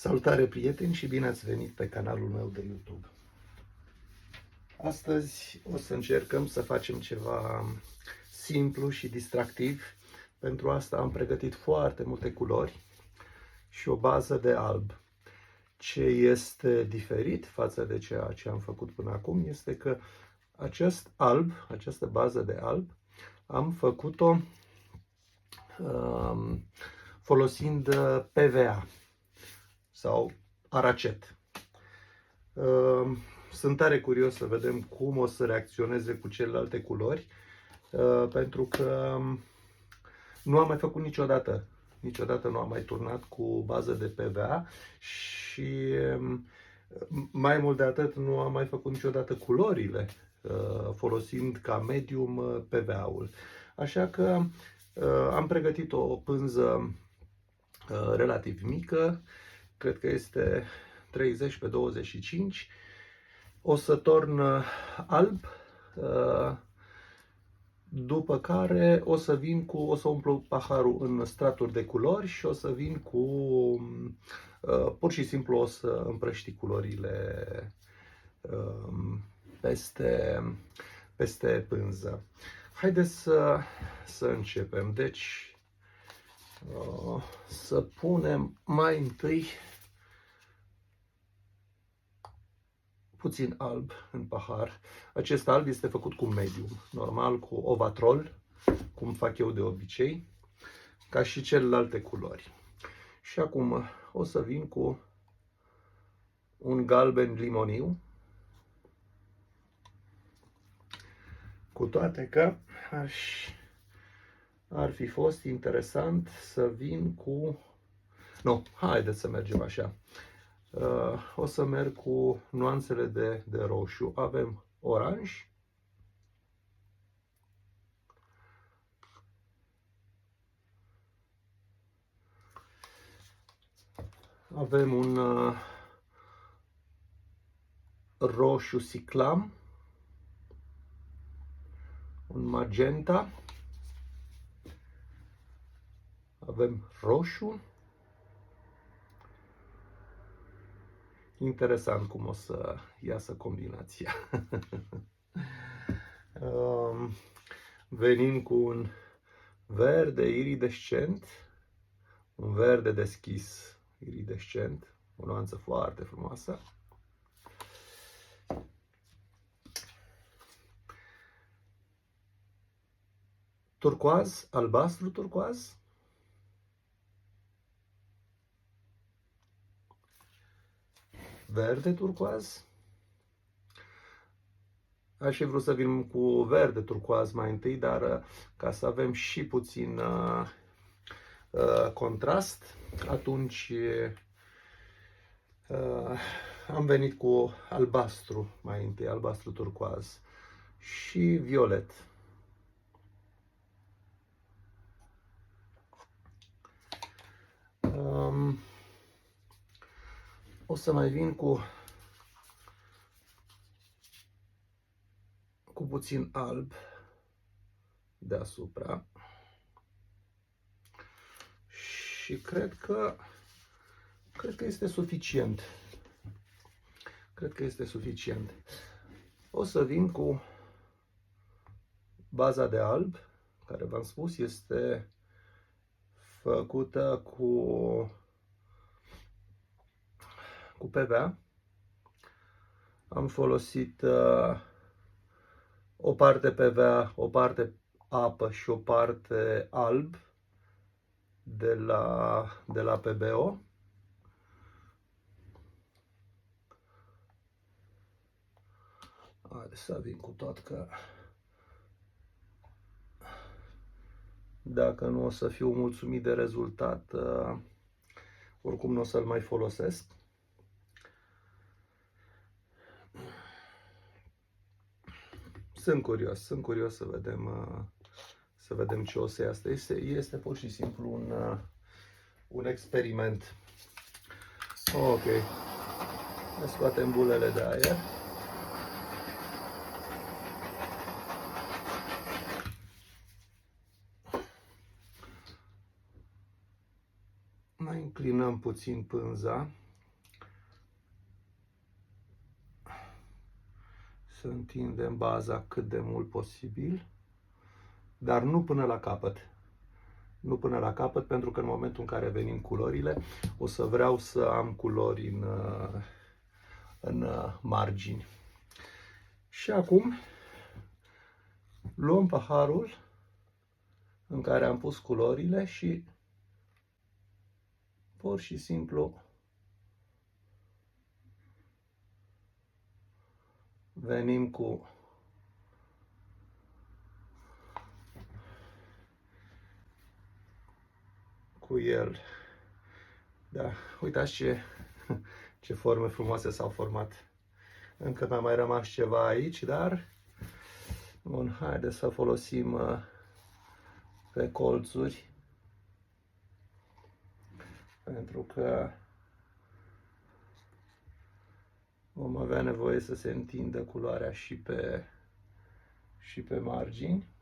Salutare prieteni și bine ați venit pe canalul meu de YouTube. Astăzi o să încercăm să facem ceva simplu și distractiv. Pentru asta am pregătit foarte multe culori și o bază de alb. Ce este diferit față de ceea ce am făcut până acum este că această bază de alb, am făcut-o folosind PVA sau aracet. Sunt tare curios să vedem cum o să reacționeze cu celelalte culori, pentru că nu am mai făcut niciodată. Niciodată nu am mai turnat cu bază de PVA și mai mult de atât nu am mai făcut niciodată culorile folosind ca medium PVA-ul. Așa că am pregătit o pânză relativ mică, cred că este 30 pe 25. O să torn alb, după care o să umplu paharul în straturi de culori și o să vin cu, pur și simplu o să împrăști culorile peste pânză. Haideți să începem. Deci, să punem mai întâi puțin alb în pahar. Acest alb este făcut cu medium, normal, cu ovatrol, cum fac eu de obicei, ca și celelalte culori. Și acum o să vin cu un galben limoniu, cu toate că ar fi fost interesant să vin cu... Nu, haideți să mergem așa. O să merg cu nuanțele de roșu. Avem oranj, avem un roșu siclam, un magenta, avem roșu. Interesant cum o să iasă combinația. Venim cu un verde iridescent, un verde deschis iridescent, o nuanță foarte frumoasă. Turcoaz, albastru turcoaz. Verde turcoaz. Aș fi vrut să vin cu verde turcoaz mai întâi, dar ca să avem și puțin contrast, atunci am venit cu albastru mai întâi, albastru turcoaz și violet. O să mai vin cu puțin alb deasupra și cred că este suficient. Cred că este suficient. O să vin cu baza de alb, care v-am spus este făcută cu PVA. Am folosit o parte PVA, o parte apă și o parte alb de la PBO. Haideți să vin cu tot, că dacă nu o să fiu mulțumit de rezultat, oricum nu o să-l mai folosesc. Sunt curios să vedem ce o să iasă. Este pur și simplu un experiment. Ok. Ne scoatem bulele de aer. Mai înclinăm puțin pânza să întindem baza cât de mult posibil, dar nu până la capăt. Nu până la capăt, pentru că în momentul în care venim culorile, o să vreau să am culori în margini. Și acum luăm paharul în care am pus culorile și pur și simplu venim cu el. Da, uitați ce forme frumoase s-au format. Încă mi-a mai rămas ceva aici, dar bun, haideți să folosim pe colțuri, pentru că vom avea nevoie să se întindă culoarea și pe margini.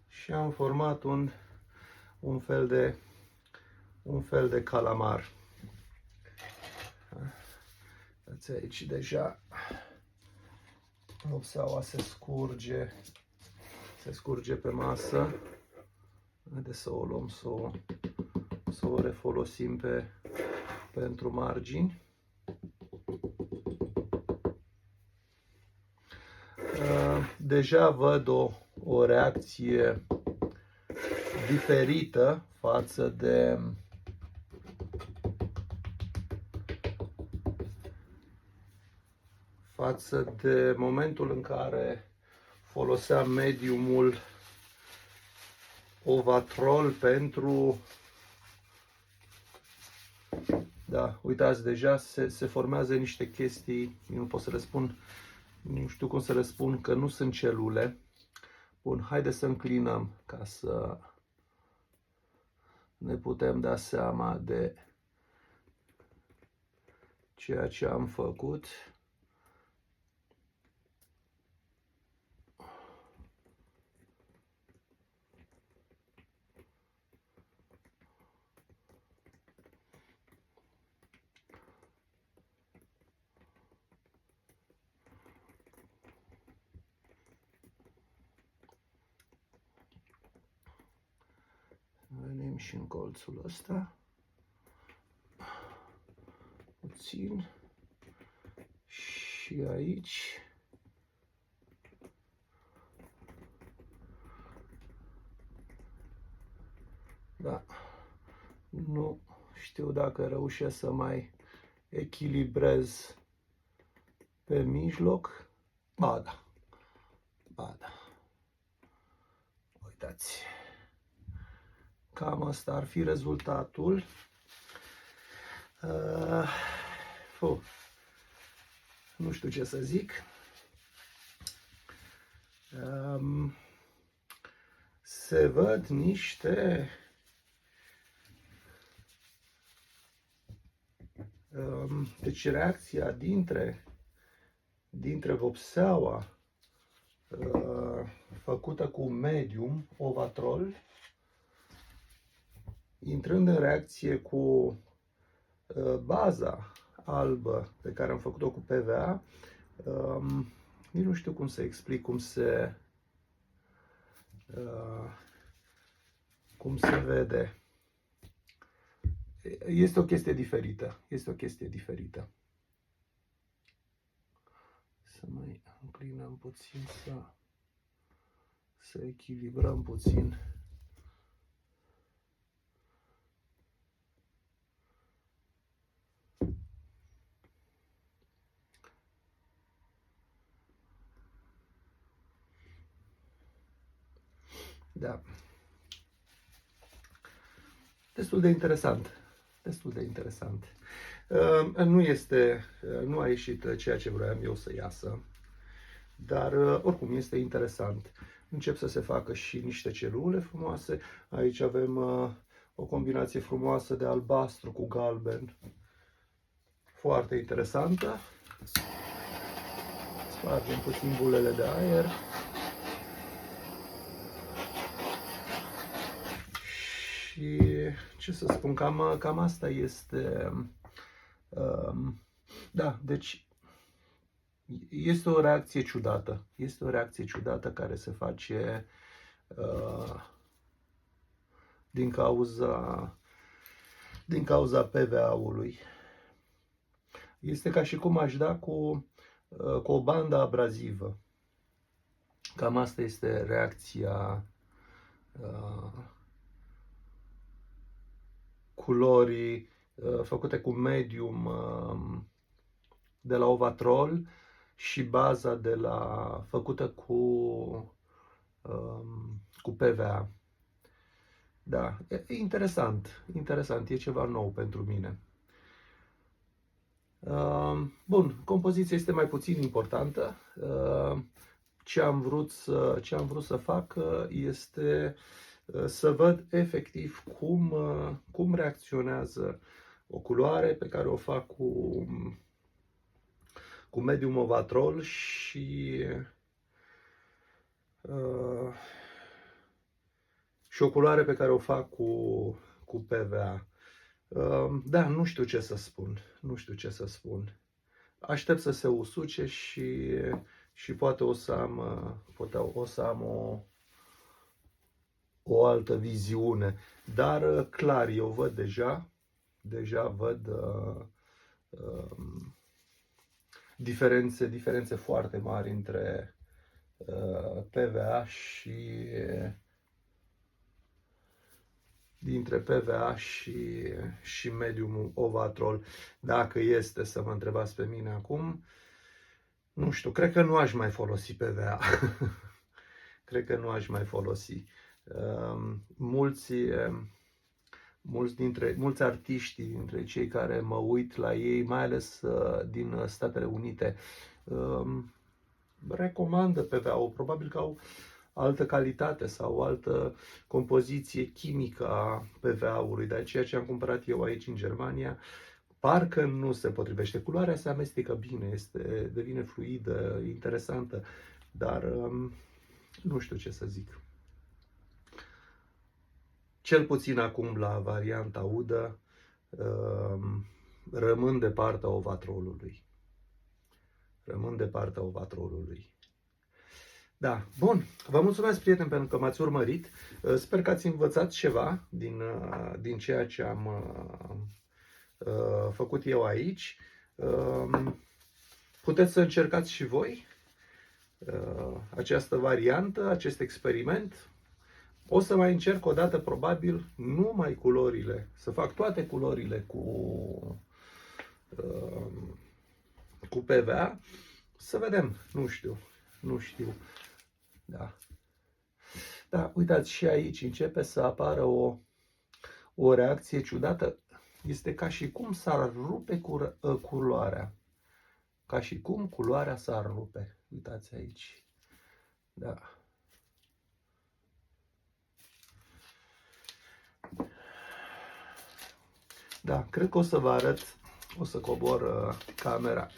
Și am format un fel de calamar. Vedeți aici deja vopseaua se scurge pe masă. Haideți să o luăm, să o refolosim pentru margini. Deja văd o reacție diferită față de momentul în care foloseam mediumul Ovatrol pentru... Da, uitați, deja se formează niște chestii, nu pot să le spun, nu știu cum să le spun, că nu sunt celule. Bun, haideți să înclinăm ca să ne putem da seama de ceea ce am făcut. Venim și în colțul ăsta, puțin, și aici. Da, nu știu dacă reușesc să mai echilibrez pe mijloc. Ba da, ba da. Uitați. Cam asta ar fi rezultatul. Nu știu ce să zic. Se văd niște deci reacția dintre vopseaua făcută cu medium Ovatrol, intrând în reacție cu baza albă pe care am făcut-o cu PVA, nici nu știu cum să explic cum se vede. Este o chestie diferită. Este o chestie diferită. Să mai înclinăm puțin, să echilibrăm puțin. Da. Destul de interesant. Destul de interesant. Nu a ieșit ceea ce vroiam eu să iasă, dar oricum este interesant. Încep să se facă și niște celule frumoase. Aici avem o combinație frumoasă de albastru cu galben. foarte interesantă. Spargem puțin bulele de aer. Și ce să spun, cam asta este. Da, deci este o reacție ciudată. Este o reacție ciudată care se face din cauza PVA-ului. Este ca și cum aș da cu o bandă abrazivă. Cam asta este reacția culorii făcute cu medium de la Ovatrol și baza făcută cu PVA. Da, e interesant, e ceva nou pentru mine. Bun, compoziția este mai puțin importantă. Ce am vrut să fac este să văd efectiv cum reacționează o culoare pe care o fac cu medium Ovatrol și o culoare pe care o fac cu PVA. Da, nu știu ce să spun. Nu știu ce să spun. Aștept să se usuce și poate o să am o altă viziune. Dar clar, eu văd deja văd diferențe foarte mari între PVA și medium Ovatrol. Dacă este să mă întrebați pe mine acum, nu știu, cred că nu aș mai folosi PVA. Cred că nu aș mai folosi. Mulți artiști dintre cei care mă uit la ei, mai ales din Statele Unite, recomandă PVA-ul. Probabil că au altă calitate sau altă compoziție chimică a PVA-ului, dar ceea ce am cumpărat eu aici în Germania parcă nu se potrivește. Culoarea se amestecă bine, devine fluidă, interesantă, dar nu știu ce să zic. Cel puțin acum la varianta udă rămân de partea Ovatrolului. Da, bun. Vă mulțumesc, prieteni, pentru că m-ați urmărit. Sper că ați învățat ceva din ceea ce am făcut eu aici. Puteți să încercați și voi această variantă, acest experiment. O să mai încerc o dată, probabil, numai culorile. Să fac toate culorile cu PVA. Să vedem. Nu știu. Da, uitați, și aici începe să apară o reacție ciudată. Este ca și cum s-ar rupe culoarea. Ca și cum culoarea s-ar rupe. Uitați aici. Da. Da, cred că o să vă arăt, o să cobor camera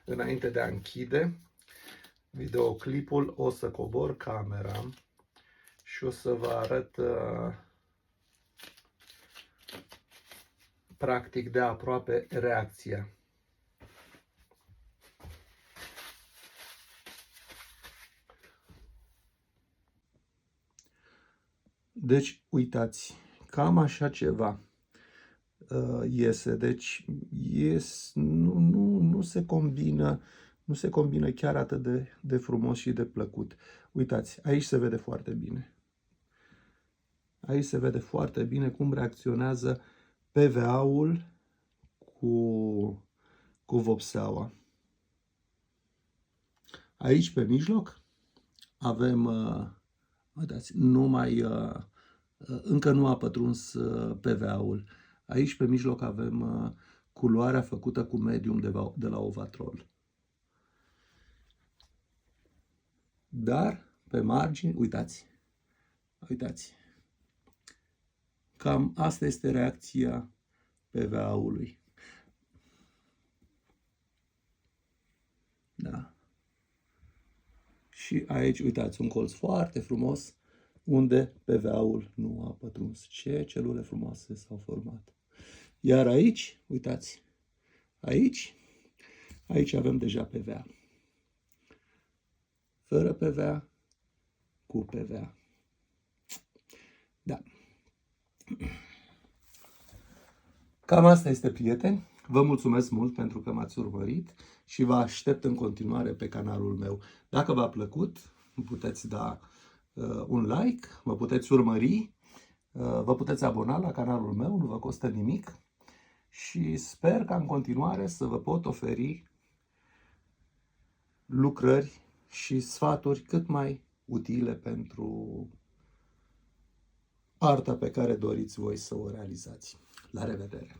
înainte de a închide videoclipul, o să cobor camera și o să vă arăt practic de aproape reacția. Deci, uitați, cam așa ceva iese. Deci, nu se combină chiar atât de frumos și de plăcut. Uitați, aici se vede foarte bine. Aici se vede foarte bine cum reacționează PVA-ul cu vopseaua. Aici, pe mijloc, avem, uitați, încă nu a pătruns PVA-ul. Aici, pe mijloc, avem culoarea făcută cu medium de la Ovatrol. Dar, pe margini, uitați. Cam asta este reacția PVA-ului. Da. Și aici, uitați, un colț foarte frumos unde PVA-ul nu a pătruns. Ce celule frumoase s-au format. Iar aici, uitați, aici avem deja PVA. Fără PVA, cu PVA. Da. Cam asta este, prieteni. Vă mulțumesc mult pentru că m-ați urmărit și vă aștept în continuare pe canalul meu. Dacă v-a plăcut, puteți da un like, mă puteți urmări, vă puteți abona la canalul meu, nu vă costă nimic și sper ca în continuare să vă pot oferi lucrări și sfaturi cât mai utile pentru arta pe care doriți voi să o realizați. La revedere!